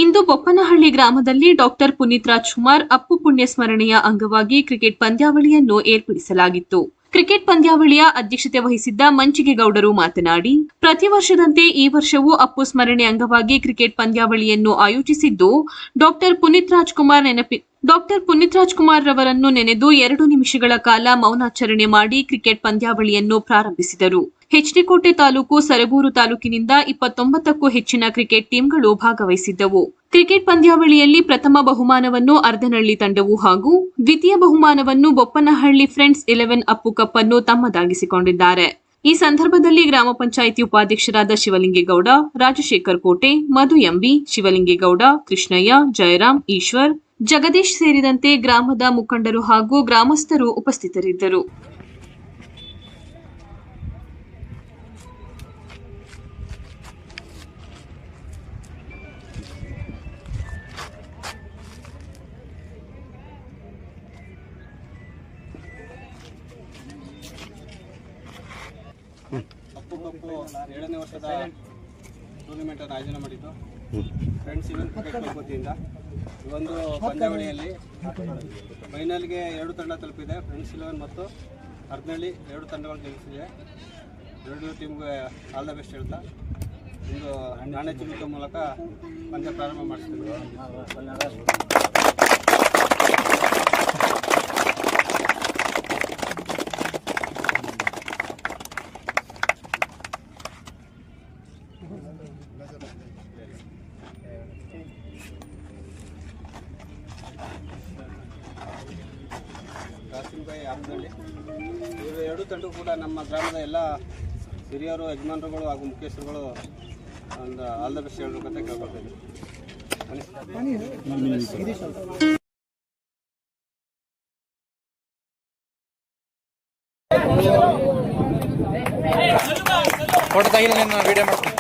ಇಂದು ಬೊಪ್ಪನಹಳ್ಳಿ ಗ್ರಾಮದಲ್ಲಿ ಡಾಕ್ಟರ್ ಪುನೀತ್ ರಾಜ್ಕುಮಾರ್ ಅಪ್ಪು ಪುಣ್ಯ ಸ್ಮರಣೆಯ ಅಂಗವಾಗಿ ಕ್ರಿಕೆಟ್ ಪಂದ್ಯಾವಳಿಯನ್ನು ಏರ್ಪಡಿಸಲಾಗಿತ್ತು. ಕ್ರಿಕೆಟ್ ಪಂದ್ಯಾವಳಿಯ ಅಧ್ಯಕ್ಷತೆ ವಹಿಸಿದ್ದ ಮಂಚಿಗೇಗೌಡರು ಮಾತನಾಡಿ, ಪ್ರತಿ ವರ್ಷದಂತೆ ಈ ವರ್ಷವೂ ಅಪ್ಪು ಸ್ಮರಣೆ ಅಂಗವಾಗಿ ಕ್ರಿಕೆಟ್ ಪಂದ್ಯಾವಳಿಯನ್ನು ಆಯೋಜಿಸಿದ್ದು, ಡಾಕ್ಟರ್ ಪುನೀತ್ ರಾಜ್ಕುಮಾರ್ ರವರನ್ನು ನೆನೆದು 2 ನಿಮಿಷಗಳ ಕಾಲ ಮೌನಾಚರಣೆ ಮಾಡಿ ಕ್ರಿಕೆಟ್ ಪಂದ್ಯಾವಳಿಯನ್ನು ಪ್ರಾರಂಭಿಸಿದರು. ಹೆಚ್ಡಿಕೋಟೆ ತಾಲೂಕು, ಸರಗೂರು ತಾಲೂಕಿನಿಂದ 29ಕ್ಕೂ ಹೆಚ್ಚಿನ ಕ್ರಿಕೆಟ್ ಟೀಮ್ಗಳು ಭಾಗವಹಿಸಿದ್ದವು. ಕ್ರಿಕೆಟ್ ಪಂದ್ಯಾವಳಿಯಲ್ಲಿ ಪ್ರಥಮ ಬಹುಮಾನವನ್ನು ಅರ್ಧನಹಳ್ಳಿ ತಂಡವು ಹಾಗೂ ದ್ವಿತೀಯ ಬಹುಮಾನವನ್ನು ಬೊಪ್ಪನಹಳ್ಳಿ ಫ್ರೆಂಡ್ಸ್ 11 ಅಪ್ಪು ಕಪ್ ಅನ್ನು ತಮ್ಮದಾಗಿಸಿಕೊಂಡಿದ್ದಾರೆ. ಈ ಸಂದರ್ಭದಲ್ಲಿ ಗ್ರಾಮ ಪಂಚಾಯಿತಿ ಉಪಾಧ್ಯಕ್ಷರಾದ ಶಿವಲಿಂಗೇಗೌಡ, ರಾಜಶೇಖರ್ ಕೋಟೆ, ಮಧು ಎಂಬಿ, ಶಿವಲಿಂಗೇಗೌಡ, ಕೃಷ್ಣಯ್ಯ, ಜಯರಾಮ್, ಈಶ್ವರ್, ಜಗದೀಶ್ ಸೇರಿದಂತೆ ಗ್ರಾಮದ ಮುಖಂಡರು ಹಾಗೂ ಗ್ರಾಮಸ್ಥರು ಉಪಸ್ಥಿತರಿದ್ದರು. ಅಪ್ಪು ಕಪ್ಪು 7ನೇ ವರ್ಷದ ಟೂರ್ನಿಮೆಂಟ್ ಅನ್ನು ಆಯೋಜನೆ ಮಾಡಿದ್ದು ಫ್ರೆಂಡ್ಸ್ 11 ಕ್ರಿಕೆಟ್ ಕ್ಲಬ್ ವತಿಯಿಂದ ಈ ಒಂದು ಪಂದ್ಯಾವಳಿಯಲ್ಲಿ ಫೈನಲ್ಗೆ 2 ತಂಡ ತಲುಪಿದೆ. ಫ್ರೆಂಡ್ಸ್ 11 ಮತ್ತು ಅರ್ಧನಹಳ್ಳಿ 2 ತಂಡಗಳು ಗೆಲ್ಲಿಸಿದೆ. 2 ಟೀಮ್ಗೆ ಆಲ್ ದ ಬೆಸ್ಟ್ ಹೇಳ್ತಾ ಒಂದು ನಾಣ್ಯ ಚಿಮ್ಮುವಿಕೆ ಮೂಲಕ ಪಂದ್ಯ ಪ್ರಾರಂಭ ಮಾಡಿಸ್ತೀವಿ. ರಾಸಿಂಬಾಯಿ ಅರ್ಧನಹಳ್ಳಿ ಇವರು 2 ತಂಡವು ಕೂಡ ನಮ್ಮ ಗ್ರಾಮದ ಎಲ್ಲ ಹಿರಿಯರು, ಯಜಮಾನರುಗಳು ಹಾಗೂ ಮುಖ್ಯಸ್ಥರುಗಳು ಒಂದು ಆಲ್ ದ ಬೆಸ್ಟ್ ಹೇಳಬೇಕಂತ ಕೇಳ್ಕೊಳ್ತೀನಿ. ಫೋಟೋ ತೆಗಿಲ್ಲ, ವಿಡಿಯೋ ಮಾಡ್ತೀನಿ.